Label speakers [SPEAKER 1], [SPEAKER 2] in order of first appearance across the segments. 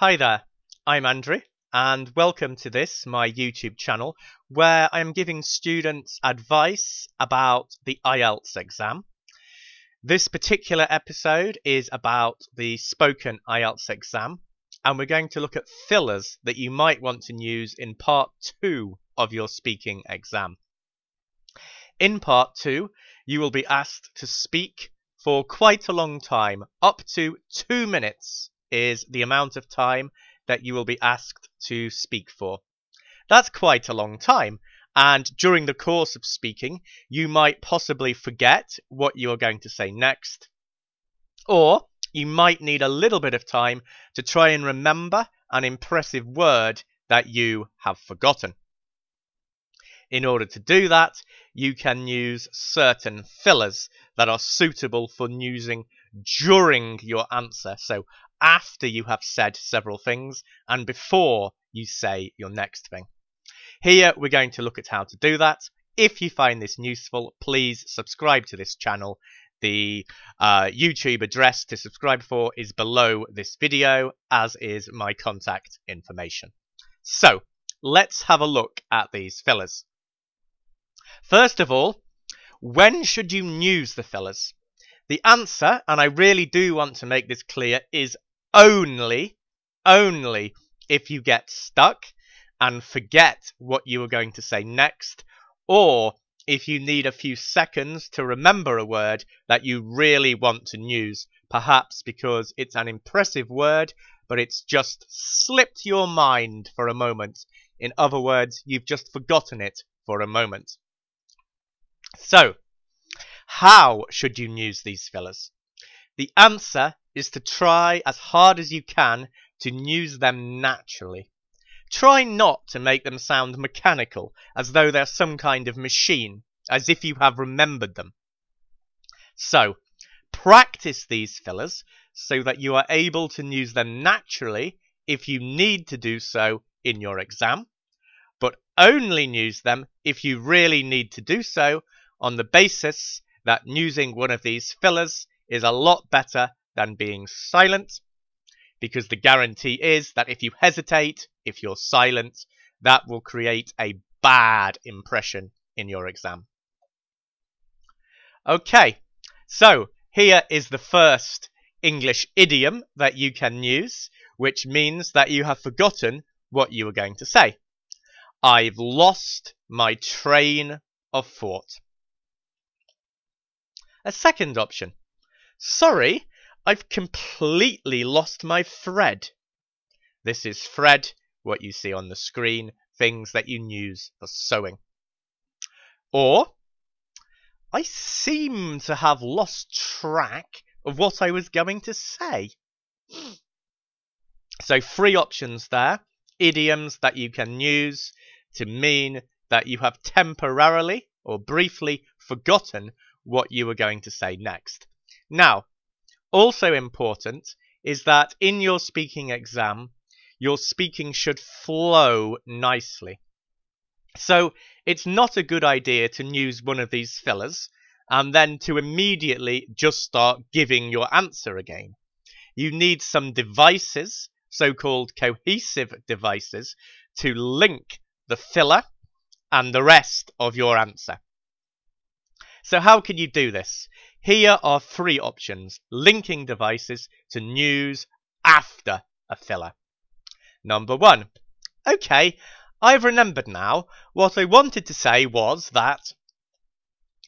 [SPEAKER 1] Hi there, I'm Andrew, and welcome to this, my YouTube channel, where I am giving students advice about the IELTS exam. This particular episode is about the spoken IELTS exam, and we're going to look at fillers that you might want to use in part 2 of your speaking exam. In part 2, you will be asked to speak for quite a long time. Up to 2 minutes is the amount of time that you will be asked to speak for. That's quite a long time, and during the course of speaking, you might possibly forget what you are going to say next, or you might need a little bit of time to try and remember an impressive word that you have forgotten. In order to do that, you can use certain fillers that are suitable for using during your answer. So after you have said several things and before you say your next thing. Here we're going to look at how to do that. If you find this useful, please subscribe to this channel. The YouTube address to subscribe for is below this video, as is my contact information. So let's have a look at these fillers. First of all, when should you use the fillers? The answer, and I really do want to make this clear, is only if you get stuck and forget what you were going to say next, or if you need a few seconds to remember a word that you really want to use, perhaps because it's an impressive word, but it's just slipped your mind for a moment. In other words, you've just forgotten it for a moment. So, how should you use these fillers? The answer is to try as hard as you can to use them naturally. Try not to make them sound mechanical, as though they're some kind of machine, as if you have remembered them. So, practice these fillers so that you are able to use them naturally if you need to do so in your exam, but only use them if you really need to do so, on the basis that using one of these fillers is a lot better than being silent, because the guarantee is that if you hesitate, if you're silent, that will create a bad impression in your exam. Okay, so here is the first English idiom that you can use, which means that you have forgotten what you were going to say. I've lost my train of thought. A second option. Sorry, I've completely lost my thread. This is thread, what you see on the screen, things that you use for sewing. Or, I seem to have lost track of what I was going to say. So 3 options there, idioms that you can use to mean that you have temporarily or briefly forgotten what you were going to say next. Now, also important is that in your speaking exam, your speaking should flow nicely. So it's not a good idea to use one of these fillers and then to immediately just start giving your answer again. You need some devices, so-called cohesive devices, to link the filler and the rest of your answer. So how can you do this? Here are 3 options, linking devices to use after a filler. Number 1. Okay, I've remembered now. What I wanted to say was that,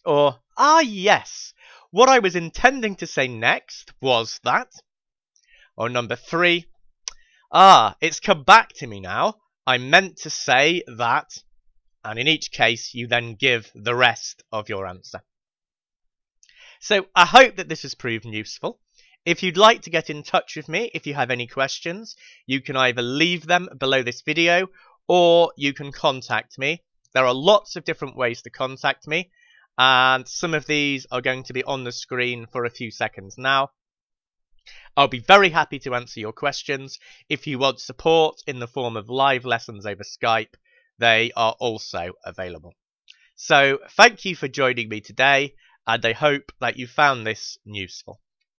[SPEAKER 1] or, yes, what I was intending to say next was that. Or number 3, it's come back to me now. I meant to say that. And in each case, you then give the rest of your answer. So I hope that this has proven useful. If you'd like to get in touch with me, if you have any questions, you can either leave them below this video or you can contact me. There are lots of different ways to contact me, and some of these are going to be on the screen for a few seconds now. I'll be very happy to answer your questions. If you want support in the form of live lessons over Skype, they are also available. So thank you for joining me today, and I hope that you found this useful.